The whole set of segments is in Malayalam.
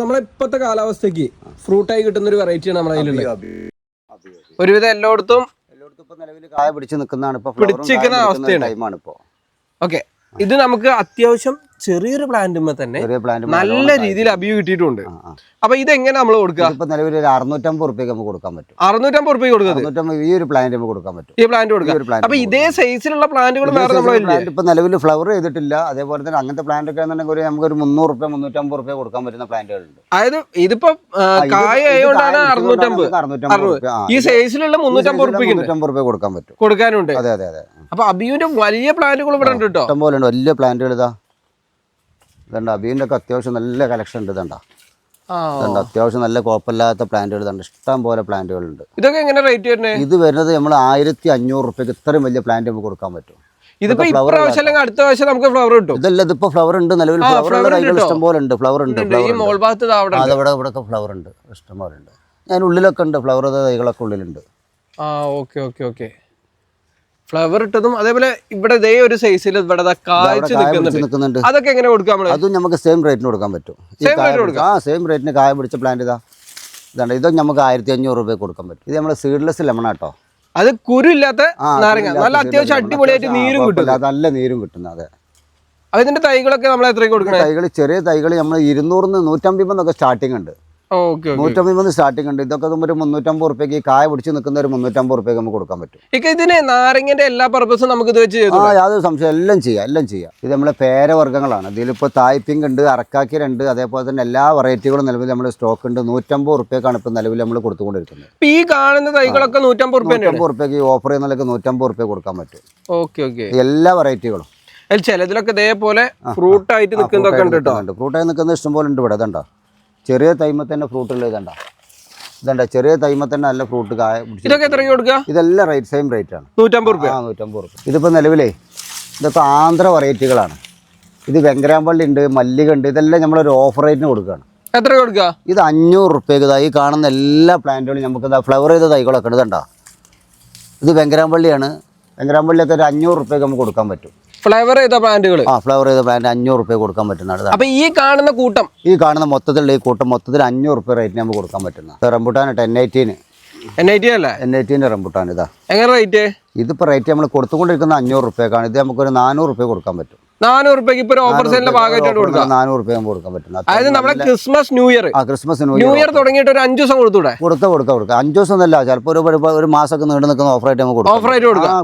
നമ്മളിപ്പോഴത്തെ കാലാവസ്ഥക്ക് ഫ്രൂട്ടായി കിട്ടുന്ന ഒരു വെറൈറ്റിയാണ് നമ്മളെ കയ്യിലുള്ളത്. ഒരുവിധം എല്ലായിടത്തും നിലവിൽ കായ പിടിച്ച് നിൽക്കുന്നതാണ്, പിടിച്ചിരിക്കുന്ന അവസ്ഥയാണ്. ഓക്കെ, ഇത് നമുക്ക് അത്യാവശ്യം ചെറിയൊരു പ്ലാന്റുമ്പോ തന്നെ നല്ല രീതിയിൽ അഭിയോ കിട്ടിയിട്ടുണ്ട്. അപ്പൊ ഇതെങ്ങനെ നമ്മൾ കൊടുക്കുക? ഇപ്പൊ നിലവിൽ ഒരു 650 റുപ്യക്ക് നമുക്ക് കൊടുക്കാൻ പറ്റും. 650 റുപ്യ കൊടുക്കുന്നത് ഈ ഒരു പ്ലാന്റ് നമുക്ക് കൊടുക്കാൻ പറ്റും. ഈ പ്ലാന്റ് കൊടുക്കാം. അപ്പൊ ഇതേ സൈസിലുള്ള പ്ലാന്റുകൾ ഇപ്പൊ നിലവിൽ ഫ്ലവർ ചെയ്തിട്ടില്ല. അതേപോലെ തന്നെ അങ്ങനത്തെ പ്ലാന്റ് ഒക്കെ നമുക്ക് ഒരു 300 റുപ്യ 350 റുപ്യ കൊടുക്കാൻ പറ്റുന്ന പ്ലാന്റുകളുണ്ട്. അതായത് ഇതിപ്പോ കായ ആയതുകൊണ്ടാണ് 650. ഈ സൈസിലുള്ള 350 റുപ്യ കൊടുക്കാൻ പറ്റും, കൊടുക്കാനുണ്ട്. അതെ അതെ അതെ. അപ്പൊ അബിയുടെ വലിയ പ്ലാന്റുകൾ ഇവിടെ ഉണ്ട് കേട്ടോ, ഇഷ്ടംപോലെ ഉണ്ട്. വലിയ പ്ലാന്റുകൾ ഇതുണ്ട്. അബീൻ്റെ ഒക്കെ അത്യാവശ്യം നല്ല കളക്ഷൻ ഉണ്ട്. ഇതുണ്ട്, അത്യാവശ്യം നല്ല കുഴപ്പമില്ലാത്ത പ്ലാന്റുകൾ ഇതുണ്ട്. ഇഷ്ടം പോലെ പ്ലാന്റുകളുണ്ട്. ഇതൊക്കെ എങ്ങനെ റേറ്റ് വരുന്നത്? ഇത് വരുന്നത് നമ്മൾ 1500 റുപ്യക്ക് ഇത്രയും വലിയ പ്ലാന്റ് നമുക്ക് കൊടുക്കാൻ പറ്റും. ഇതിപ്പോ അടുത്ത വർഷം നമുക്ക് ഫ്ലവർ കിട്ടും. ഇതല്ല, ഇതിപ്പോ ഫ്ലവർ ഉണ്ട്. നിലവിൽ ഫ്ലവർ ഇഷ്ടം പോലെ ഉണ്ട്. ഫ്ലവർ ഉണ്ട്. അതവിടെ ഇവിടെ ഫ്ലവർ ഉണ്ട്, ഇഷ്ടം പോലെ ഉണ്ട്. ഞാൻ ഉള്ളിലൊക്കെ ഉണ്ട് ഫ്ലവർ തൈകളൊക്കെ ഉള്ളിലുണ്ട്. ഫ്ലവർ ഇട്ടതും അതേപോലെ ഇവിടെ ഇതേ ഒരു സൈസിൽ ഇവിടെ കായ്ച്ചു നിൽക്കുന്നുണ്ട്. അതൊക്കെ എങ്ങനെ കൊടുക്കാം? അതും നമുക്ക് സെയിം റേറ്റിന് കൊടുക്കാൻ പറ്റും. സെയിം റേറ്റിന് കായ പിടിച്ച പ്ലാന്റ് ഇതാണ്. ഇതും നമുക്ക് 1500 രൂപ കൊടുക്കാൻ പറ്റും. ഇത് നമ്മുടെ സീഡ്ലെസ് ലെമണാട്ടോ. അത് കുരുല്ലാത്ത നാരങ്ങ, നല്ല അത്യാവശ്യം അടിപൊളിയായിട്ട് നീരും കിട്ടും. നല്ല നീരും കിട്ടുന്നത്. അതെ. അതിന്റെ തൈകളൊക്കെ നമ്മൾ എത്രയ്ക്ക് കൊടുക്കണം? തൈകൾ ചെറിയ തൈകൾ നമ്മൾ 200 150 സ്റ്റാർട്ടിംഗ് ഉണ്ട്. 150 സ്റ്റാർട്ടിംഗ് ഉണ്ട്. ഇതൊക്കെ ഒരു 350 റുപ്യക്ക് കായ പിടിച്ച് നിൽക്കുന്ന ഒരു 350 റുപ്യക്ക് നമുക്ക് കൊടുക്കാൻ പറ്റും. ഇതിന് നാരങ്ങന്റെ എല്ലാ പർപ്പസും നമുക്ക് ഇത് വെച്ച് യാതൊരു സംശയം, എല്ലാം ചെയ്യാം. ഇത് നമ്മളെ പേരവർഗ്ഗങ്ങളാണ്. ഇതിലിപ്പോൾ തായ്പിങ്ക് ഉണ്ട്, അറക്കാക്കിലുണ്ട്, അതേപോലെ തന്നെ എല്ലാ വെറൈറ്റികളും നിലവിൽ നമ്മുടെ സ്റ്റോക്ക് ഉണ്ട്. 150 റുപ്യക്കാണ് ഇപ്പം നിലവിൽ നമ്മൾ കൊടുത്തുകൊണ്ടിരിക്കുന്നത്. ഈ കാണുന്ന തൈകളൊക്കെ 150 റുപ്യക്ക് ഓഫർ ചെയ്യുന്നതിലൊക്കെ 150 റുപ്യ കൊടുക്കാൻ പറ്റും. ഓക്കെ, എല്ലാ വെറൈറ്റികളും. ചിലതിലൊക്കെ ഇതേപോലെ ഫ്രൂട്ട് ആയിട്ട് നിൽക്കുന്നതൊക്കെ ഉണ്ട് കേട്ടോ. ഫ്രൂട്ടായി നിൽക്കുന്ന ഇഷ്ടംപോലെ ഉണ്ട് ഇവിടെ. ഇതുണ്ടോ ചെറിയ തൈമ തന്നെ ഫ്രൂട്ട് ഉള്ളത്. ഇതണ്ട ചെറിയ തൈമ തന്നെ നല്ല ഫ്രൂട്ട് കായ. ഇതൊക്കെ എത്രയ്ക്ക് കൊടുക്കുക? ഇതെല്ലാം സെയിം റേറ്റ് ആണ്, 150 റുപ്യ. 150 റുപ്യ. ഇതിപ്പോൾ നിലവിലേ ഇതൊക്കെ ആന്ധ്ര വെറൈറ്റികളാണ്. ഇത് വെങ്കരാമ്പള്ളി ഉണ്ട്, മല്ലിക ഉണ്ട്. ഇതെല്ലാം നമ്മളൊരു ഓഫർ റേറ്റിന് കൊടുക്കുകയാണ്. എത്ര കൊടുക്കുക? ഇത് 500 റുപ്യക്ക്. ഈ കാണുന്ന എല്ലാ പ്ലാന്റുകളും നമുക്ക് ഫ്ലവർ ചെയ്ത തൈകളൊക്കെ ഉണ്ട്. ഇതുണ്ടോ, ഇത് വെങ്കരാമ്പള്ളിയാണ്. വെങ്കരാമ്പള്ളിയൊക്കെ ഒരു 500 റുപ്യക്ക് നമുക്ക് കൊടുക്കാൻ പറ്റും. ഫ്ലവർ ചെയ്ത പ്ലാന്റുകൾ, ഫ്ലവർ ചെയ്ത പ്ലാന്റ് 500 റുപ്യ കൊടുക്കാൻ പറ്റുന്നതാണ്. അപ്പൊ ഈ കാണുന്ന കൂട്ടം, ഈ കാണുന്ന മൊത്തത്തിലുള്ള ഈ കൂട്ടം മൊത്തത്തിൽ 500 റുപ്യ റേറ്റിന് നമുക്ക് കൊടുക്കാൻ പറ്റുന്ന റംബുട്ടാൻ. N18 അല്ലേ? N18 rambutan. ഇതാ എങ്ങനെ റേറ്റ്? ഇതിപ്പോൾ റേറ്റ് നമ്മൾ കൊടുത്തുകൊണ്ടിരിക്കുന്ന 500 റുപ്യക്കാണ്. ഇത് നമുക്കൊരു 400 റുപ്യ കൊടുക്കാൻ പറ്റും. 400 റുപ്യക്ക് ഇപ്പൊ ഓഫർ സെയിലിന്റെ ഭാഗമായിട്ട് കൊടുക്കാം. 400 റുപ്യ കൊടുക്കാൻ പറ്റും. അതായത് നമ്മുടെ ക്രിസ്മസ് ന്യൂ ഇയർ തുടങ്ങിയിട്ട് ഒരു 5 ദിവസം കൊടുത്തൂടെ? കൊടുക്കാം. 5 ദിവസം ഒന്നല്ല, ചിലപ്പോൾ ഒരു മാസമൊക്കെ നീണ്ടു നിൽക്കുന്ന ഓഫർ ആയിട്ട് നമുക്ക്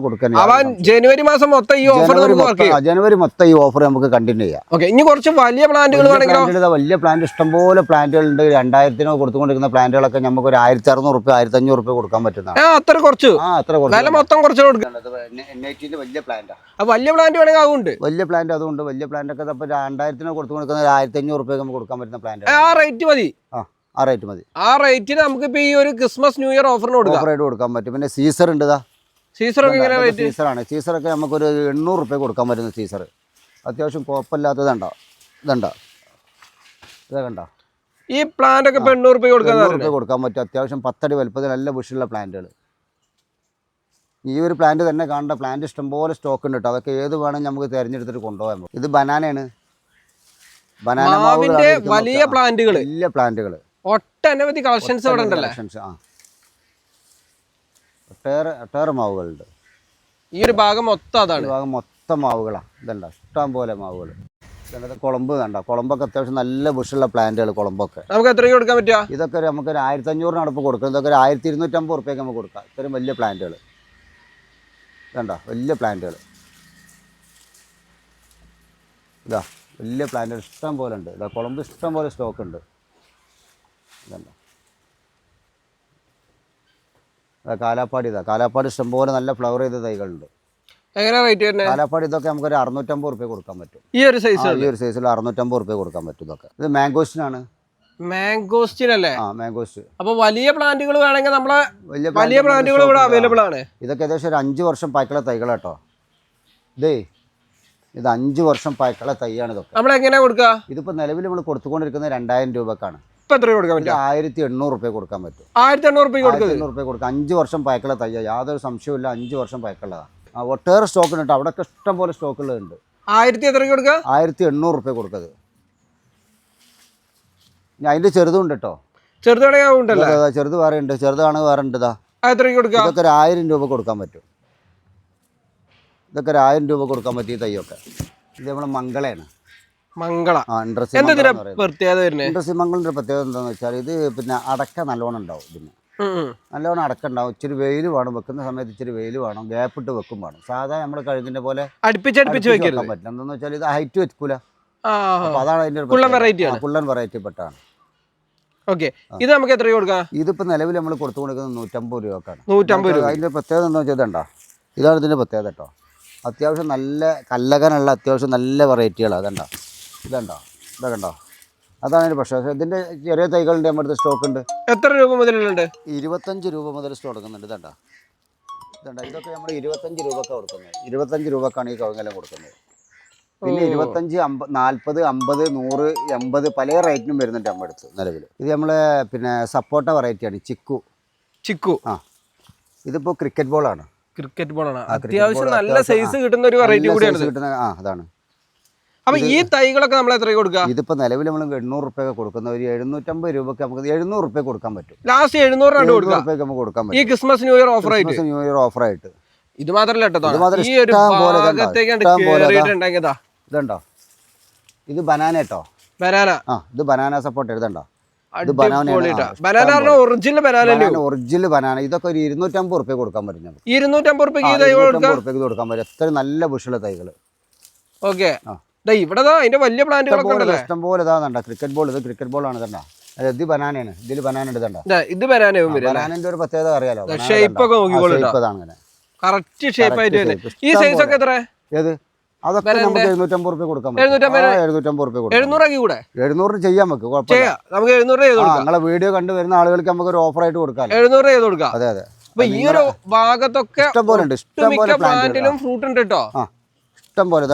കൊടുക്കാം. ജനുവരി മാസം മൊത്തം ഈ ഓഫർ ജനുവരി മൊത്തം ഈ ഓഫർ നമുക്ക് കണ്ടിന്യൂ ചെയ്യാം. ഓക്കെ, ഇനി കുറച്ച് വലിയ പ്ലാന്റുകൾ വലിയ പ്ലാന്റ് ഇഷ്ടംപോലെ പ്ലാന്റുകളുണ്ട്. 2000 കൊടുത്തുകൊണ്ടിരിക്കുന്ന പ്ലാന്റുകളൊക്കെ നമുക്ക് ഒരു 1600 റുപ്യ 1500 റുപ്യ കൊടുക്കാൻ പറ്റുന്നതാണ്. അത്ര കുറച്ച് മൊത്തം കുറച്ച് കൊടുക്കാം. വലിയ പ്ലാന്റ്, വലിയ പ്ലാന്റ് വേണമെങ്കിൽ അതുകൊണ്ട് വലിയ പ്ലാന്റ് അതുകൊണ്ട് വലിയ പ്ലാന്റ് ഒക്കെ 2000 കൊടുത്തു കൊടുക്കുന്ന 1500 റുപ്യ നമുക്ക് കൊടുക്കാൻ പറ്റുന്ന പ്ലാന്റ്. ആ റേറ്റ് മതി. ആ റേറ്റിന് നമുക്ക് ഇപ്പൊ ഈ ഒരു ക്രിസ്മസ് ന്യൂ ഇയർ ഓഫറിന് കൊടുക്കാൻ പറ്റും. പിന്നെ സീസർ ഉണ്ട്. സീസറൊക്കെ സീസറാണ്. സീസറൊക്കെ നമുക്കൊരു 800 റുപ്യ കൊടുക്കാൻ പറ്റുന്ന സീസർ. അത്യാവശ്യം കുഴപ്പമില്ലാത്തതുണ്ടോ. ഇതുണ്ടോ, ഇതാ കണ്ടോ. ഈ പ്ലാന്റ് ഒക്കെ 800 റുപ്യ കൊടുക്കാൻ പറ്റും. അത്യാവശ്യം 10 അടി വലുപ്പത്തിൽ നല്ല ബുഷുള്ള പ്ലാന്റുകൾ. ഈ ഒരു പ്ലാന്റ് തന്നെ കാണേണ്ട പ്ലാന്റ് ഇഷ്ടംപോലെ സ്റ്റോക്ക് ഉണ്ട് കേട്ടോ. അതൊക്കെ ഏത് വേണമെങ്കിൽ നമുക്ക് തിരഞ്ഞെടുത്തിട്ട് കൊണ്ടുപോകാൻ പറ്റും. ഇത് ബനാനയാണ്. വലിയ പ്ലാന്റുകൾ ഒട്ടനവധി കളക്ഷൻസ് ഇവിടെ ഉണ്ടല്ലോ. ഒട്ടേറെ മാവുകളുണ്ട്. ഈ ഒരു ഭാഗം മൊത്തം അതാണ്. ഭാഗം മൊത്തം മാവുകളാണ്. ഇതുണ്ട് ഇഷ്ടം പോലെ മാവുകൾ. കുളമ്പ് കണ്ട, കുളമ്പൊക്കെ അത്യാവശ്യം നല്ല ബുഷുള്ള പ്ലാന്റുകൾ. കുളമ്പൊക്കെ നമുക്ക് എത്രയ്ക്ക് കൊടുക്കാൻ പറ്റുക? ഇതൊക്കെ നമുക്കൊരു 1500 അടുപ്പ് കൊടുക്കും. ഇതൊക്കെ ഒരു 1250 റുപ്യക്ക് നമുക്ക് കൊടുക്കാം. ഇത്രയും വലിയ പ്ലാന്റുകൾ കണ്ടോ, വലിയ പ്ലാന്റുകൾ. ഇതാ വലിയ പ്ലാന്റുകൾ ഇഷ്ടം പോലെ ഉണ്ട്. ഇതാ കുളമ്പ് ഇഷ്ടം പോലെ സ്റ്റോക്ക് ഉണ്ട്. ഇതുണ്ടോ, കാലാപ്പാടി. കാലാപ്പാടി ഇഷ്ടംപോലെ നല്ല ഫ്ലവർ ചെയ്ത തൈകളുണ്ട്. കാലാപ്പാടി ഇതൊക്കെ നമുക്കൊരു 650 റുപ്യ കൊടുക്കാൻ പറ്റും. ഈ ഒരു സൈസിൽ 650 റുപ്യ കൊടുക്കാൻ പറ്റും. ഇതൊക്കെ ഇത് മാംഗോസ്റ്റിനാണ്. മാംഗോസ്റ്റിനല്ലേ? മാംഗോസ്റ്റ്. അപ്പൊ വലിയ പ്ലാന്റുകൾ വേണമെങ്കിൽ നമ്മളെ വലിയ പ്ലാന്റുകൾ ഇവിടെ അവൈലബിൾ ആണ്. ഇതൊക്കെ ഏകദേശം ഒരു 5 വർഷം പഴക്കമുള്ള തൈകൾ കേട്ടോ. ഇത് 5 വർഷം പഴക്കമുള്ള തൈയാണ്. ഇതൊക്കെ നമ്മൾ എങ്ങനെയാ കൊടുക്കുക? ഇതിപ്പോ നിലവിൽ നമ്മൾ കൊടുത്തുകൊണ്ടിരിക്കുന്നത് 2000 രൂപക്കാണ്. ഇപ്പൊ എത്ര കൊടുക്കാൻ പറ്റും? 1800 റുപ്യ കൊടുക്കാൻ പറ്റും. 1800 റുപ്യ കൊടുക്കാം. 5 വർഷം പഴക്കമുള്ള തൈ, യാതൊരു സംശയമില്ല. 5 വർഷം പഴക്കമുള്ളതാണ്. ഒട്ടേറെ സ്റ്റോക്ക് ഉണ്ട്. അവിടെ ഇഷ്ടം പോലെ സ്റ്റോക്കുകളുണ്ട്. 1800 റുപ്യ കൊടുക്കുന്നത്. ഇനി അതിൻ്റെ ചെറുതും ഉണ്ട് കേട്ടോ. ചെറുതാണെങ്കിൽ ചെറുത് വേറെ ഉണ്ട്, ചെറുതാണ് വേറെ ഉണ്ട്. ഇതൊക്കെ ഒരു 1000 രൂപ കൊടുക്കാൻ പറ്റും. ഇതൊക്കെ ഒരു 1000 രൂപ കൊടുക്കാൻ പറ്റിയ തൈയൊക്കെ. ഇത് നമ്മുടെ മംഗളയാണ്. മംഗള. ഇൻട്രസ്റ്റ് മംഗളിൻ്റെ പ്രത്യേകത എന്താണെന്ന് വെച്ചാൽ ഇത് പിന്നെ അടക്ക നല്ലോണം ഉണ്ടാവും. പിന്നെ നല്ലോണം അടക്ക ഉണ്ടാവും. ഇച്ചിരി വെയിൽ വേണം, വെക്കുന്ന സമയത്ത് ഇച്ചിരി വെയിൽ വേണം, ഗ്യാപ്പിട്ട് വെക്കും വേണം. സാധാരണ നമ്മുടെ കഴുകിൻ്റെ പോലെ അടുപ്പിച്ച് വെക്കാൻ പറ്റില്ല. എന്താണെന്ന് വെച്ചാൽ ഇത് ഹൈറ്റ് വെക്കൂല. അപ്പോൾ അതാണ് അതിൻ്റെ കുള്ളൻ വെറൈറ്റി പെട്ടാണ്. ഓക്കെ, ഇത് നമുക്ക് എത്ര കൊടുക്കാം? ഇതിപ്പോൾ നിലവിൽ നമ്മൾ കൊടുത്തു കൊടുക്കുന്നത് 150 രൂപക്കാണ്. 150 രൂപ. അതിൻ്റെ പ്രത്യേകത എന്താ വെച്ചാൽ ഇതുണ്ടോ, ഇതാണ് ഇതിൻ്റെ പ്രത്യേകത കേട്ടോ. അത്യാവശ്യം നല്ല കല്ലകനുള്ള അത്യാവശ്യം നല്ല വെറൈറ്റികളാണ്. ഇതുണ്ടോ ഇതൊക്കെ ഉണ്ടോ, അതാണ് അതിൻ്റെ പ്രശ്നം. പക്ഷേ ഇതിൻ്റെ ചെറിയ തൈകളുണ്ട് നമ്മുടെ അടുത്ത് സ്റ്റോക്ക് ഉണ്ട്. എത്ര രൂപ മുതലുണ്ട്? 25 രൂപ മുതൽ സ്റ്റോക്ക് എടുക്കുന്നുണ്ട്. ഇതുണ്ടോ ഇതൊക്കെ നമ്മൾ 25 രൂപക്കാണ് കൊടുക്കുന്നത്. 25 രൂപക്കാണ് ഈ കവുങ്ങെല്ലാം കൊടുക്കുന്നത്. പിന്നെ 25, 40, 50, 100, 80 പല റേറ്റിനും വരുന്നുണ്ട് നമ്മുടെ അടുത്ത് നിലവിൽ. ഇത് നമ്മളെ പിന്നെ സപ്പോട്ട വെറൈറ്റിയാണ്. ചിക്കു. ഇതിപ്പോൾ ക്രിക്കറ്റ് ബോളാണ്. അത്യാവശ്യം നല്ല സൈസ് കിട്ടുന്ന ഒരു വെറൈറ്റി കൂടിയാണ്. അതാണ്. അപ്പൊ ഈ തൈകളൊക്കെ നമ്മൾ എത്ര കൊടുക്കുക? ഇതിപ്പോ നിലവിൽ നമ്മൾ 800 രൂപ കൊടുക്കുന്ന ഒരു 750 രൂപക്ക് നമുക്ക് 700 രൂപ കൊടുക്കാൻ പറ്റും. ലാസ്റ്റ് 700 രൂപയ്ക്ക് നമുക്ക് കൊടുക്കാൻ പറ്റും. ഈ ക്രിസ്മസ് ന്യൂ ഇയർ ഓഫറായിട്ട്. ഇത് മാത്രമല്ല കേട്ടോ, ഇതുണ്ടോ, ഇത് ബനാന കേട്ടോ. ഇത് ബനാന സപ്പോർട്ട് എഴുതണ്ടോ. Original banana. ഇതൊക്കെ ഒരു 250 രൂപ കൊടുക്കാൻ പറ്റും. 250 രൂപയ്ക്ക് കൊടുക്കാൻ പറ്റും. എത്ര നല്ല ബുഷുള്ള തൈകള്. ഓക്കെ, ഇവിടെ അതിന്റെ വലിയ പ്ലാന്റുകളൊക്കെ ഇഷ്ടം പോലെ ഇതാ. ക്രിക്കറ്റ് ബോൾ, ഇത് ക്രിക്കറ്റ് ബോളാണ്. ഇതണ്ട, ഇത് ബനാനയാണ്. ഇതിൽ ബനാന ഇടണ്ട. ഇത് ബനാനന്റെ ഒരു പ്രത്യേകത അറിയാലോ. ഈ സൈസ് ഒക്കെ എത്ര? ഏത്? അതൊക്കെ നമുക്ക് 750 രൂപ കൊടുക്കാൻ പറ്റും. 750 രൂപ കൊടുക്കാം. 700 ചെയ്യാൻ നമുക്ക് കുഴപ്പമില്ല. നിങ്ങളെ വീഡിയോ കണ്ടു വരുന്ന ആളുകൾക്ക് നമുക്ക് ഒരു ഓഫറായിട്ട് കൊടുക്കാം. 700 ചെയ്ത് കൊടുക്കാം. അതെ. ഈ ഒരു ഭാഗത്തൊക്കെ ഇഷ്ടം പോലെ ഉണ്ട്. ഫ്രൂട്ട് ഉണ്ട് കേട്ടോ. ഇഷ്ടം പോലെ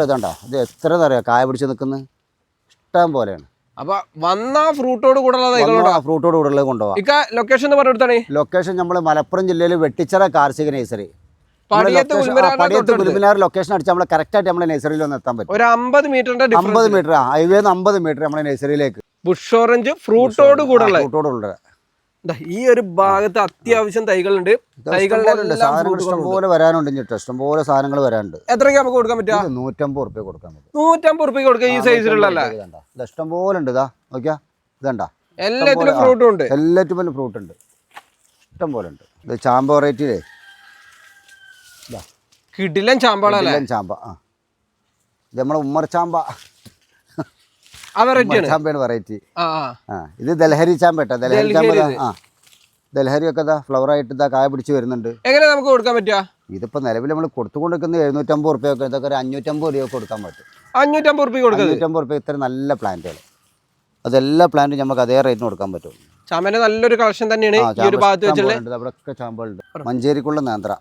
ഇതണ്ട. ഇത് എത്ര അറിയാം കായ പിടിച്ച് നിൽക്കുന്നത്. ഇഷ്ടം പോലെയാണ്. അപ്പൊ വന്ന ഫ്രൂട്ടോട് കൂടെയുള്ള കൊണ്ടുപോകാം. ലൊക്കേഷൻ പറഞ്ഞെടുത്താണ്. ലൊക്കേഷൻ നമ്മൾ മലപ്പുറം ജില്ലയിൽ വെട്ടിച്ചിറ കാർഷിക നഴ്സറി. ലൊക്കേഷൻ അടിച്ച് നമ്മൾ കറക്റ്റ് ആയിട്ട് നമ്മളെ നഴ്സറിയിൽ ഒന്ന് എത്താൻ പറ്റും. ഒരു 50 മീറ്റർ ഹൈവേന്ന് 50 മീറ്റർ നമ്മളെ നഴ്സറിയിലേക്ക്. ബുഷ് ഓറഞ്ച് ഫ്രൂട്ടോട് കൂടെ ഈ ഒരു ഭാഗത്ത് അത്യാവശ്യം തൈകളുണ്ട്. ഇഷ്ടംപോലെ വരാനുണ്ട്. ഇഷ്ടംപോലെ സാധനങ്ങൾ വരാനുണ്ട്. എത്രയ്ക്ക് നമുക്ക് കൊടുക്കാൻ പറ്റുക? 150 രൂപ കൊടുക്കാൻ പറ്റും. 150 രൂപ കൊടുക്കുക. ഈ സൈസിലുള്ള ഇഷ്ടംപോലെ ഉണ്ട്. ഇതാ നോക്കിയാ, ഇതണ്ട, എല്ലാത്തിലും ഫ്രൂട്ടും ഉണ്ട്. എല്ലാറ്റും ഫ്രൂട്ട് ഉണ്ട്. ഇഷ്ടം പോലെ ഉണ്ട്. ഇത് ചാമ്പ വെറൈറ്റിയിലേ കിടിലൻ ചാമ്പ. ഇത് നമ്മളെ ഉമ്മർ ചാമ്പ ചാമ്പയാണ് വെറൈറ്റി. ഇത് ദൽഹരി ചാമ്പ കേട്ടോ. ദൽഹരി ചാമ്പ. ദൽഹരി ഒക്കെ ഫ്ലവർ ആയിട്ട് ഇതാ കായ പിടിച്ച് വരുന്നുണ്ട്. എങ്ങനെ നമുക്ക് കൊടുക്കാൻ പറ്റുക? ഇതിപ്പോ നിലവിൽ നമ്മൾ കൊടുത്തുകൊണ്ടിരിക്കുന്നത് 750 രൂപയൊക്കെ. ഇതൊക്കെ ഒരു 550 രൂപ കൊടുക്കാൻ പറ്റും. 550 രൂപ. ഇത്ര നല്ല പ്ലാന്റുകൾ. അതെല്ലാ പ്ലാന്റും നമുക്ക് അതേ റേറ്റിന് കൊടുക്കാൻ പറ്റും. ചാമ്പന്റെ നല്ലൊരു കളക്ഷൻ തന്നെയാണ് ഈ ഒരു ഭാഗത്ത് വെച്ചുള്ളത്. അവിടെയൊക്കെ ചാമ്പകളുണ്ട്. മഞ്ചേരിക്കുള്ള നേന്ത്ര.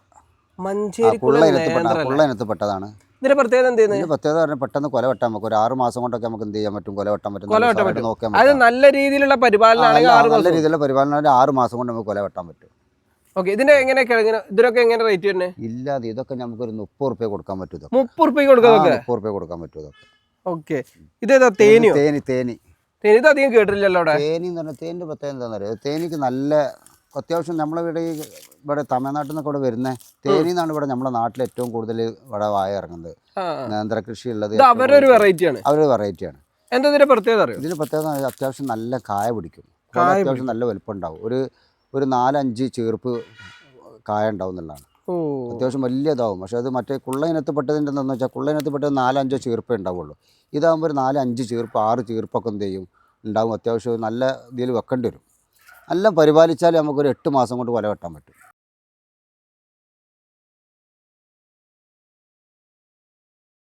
ഇനത്തിൽ പെട്ടതാണ്. ഇതിന്റെ പ്രത്യേകത എന്താണ്? പ്രത്യേകത പറഞ്ഞാൽ പെട്ടെന്ന് കൊല വെട്ടാൻ നമുക്ക് ഒരു 6 മാസം കൊണ്ടൊക്കെ നമുക്ക് എന്ത് ചെയ്യാൻ പറ്റും. കൊല വെട്ടാൻ പറ്റും. അത് നല്ല രീതിയിലുള്ള പരിപാലനം. നല്ല രീതിയിലുള്ള പരിപാലനം 6 മാസം കൊണ്ട് നമുക്ക് കൊല വെട്ടാൻ പറ്റും. ഓക്കെ, ഇതിന്റെ ഇതിനൊക്കെ എങ്ങനെ റേറ്റ് തന്നെ? ഇല്ലാതെ ഇതൊക്കെ നമുക്ക് ഒരു 30 രൂപ കൊടുക്കാൻ പറ്റും. 30 രൂപ കൊടുക്കാം. 30 രൂപ കൊടുക്കാൻ പറ്റും ഇതൊക്കെ. ഓക്കെ, ഇതേതാ? തേനി. ഇത് അധികം കേട്ടില്ലല്ലോ. തേനി എന്ന് പറഞ്ഞാൽ തേനിന്റെ പ്രത്യേകത എന്താണെന്ന് അറിയാം. തേനിക്ക് നല്ല അത്യാവശ്യം ഇവിടെ തമിഴ്നാട്ടിൽ നിന്നൊക്കെ ഇവിടെ വരുന്നത് തേനി എന്നാണ്. ഇവിടെ നമ്മുടെ നാട്ടിൽ ഏറ്റവും കൂടുതൽ ഇവിടെ വായ ഇറങ്ങുന്നത്. നേന്ത്ര കൃഷി ഉള്ളത് അവരൊരു വെറൈറ്റിയാണ്. എന്താ ഇതിന്റെ പ്രത്യേകത? ഇതിന്റെ പ്രത്യേകത അത്യാവശ്യം നല്ല കായ പിടിക്കും. അത്യാവശ്യം നല്ല വലുപ്പം ഉണ്ടാവും. ഒരു 4-5 ചീർപ്പ് കായ ഉണ്ടാവും എന്നുള്ളതാണ്. അത്യാവശ്യം വലിയതാവും. പക്ഷെ അത് മറ്റേ കുള്ള ഇനത്തിൽപ്പെട്ടതിൻ്റെ എന്താണെന്ന് വെച്ചാൽ കുള്ള ഇനത്തിൽപ്പെട്ടത് 4-5 ചീർപ്പേ ഉണ്ടാവുള്ളൂ. ഇതാകുമ്പോൾ ഒരു 4-5 ചീർപ്പ് 6 ചീർപ്പൊക്കെ എന്ത് ചെയ്യും ഉണ്ടാവും. അത്യാവശ്യം നല്ല ഇതിൽ വെക്കേണ്ടി വരും. നല്ല പരിപാലിച്ചാൽ നമുക്കൊരു 8 മാസം കൊണ്ട് കൊല വെട്ടാൻ പറ്റും.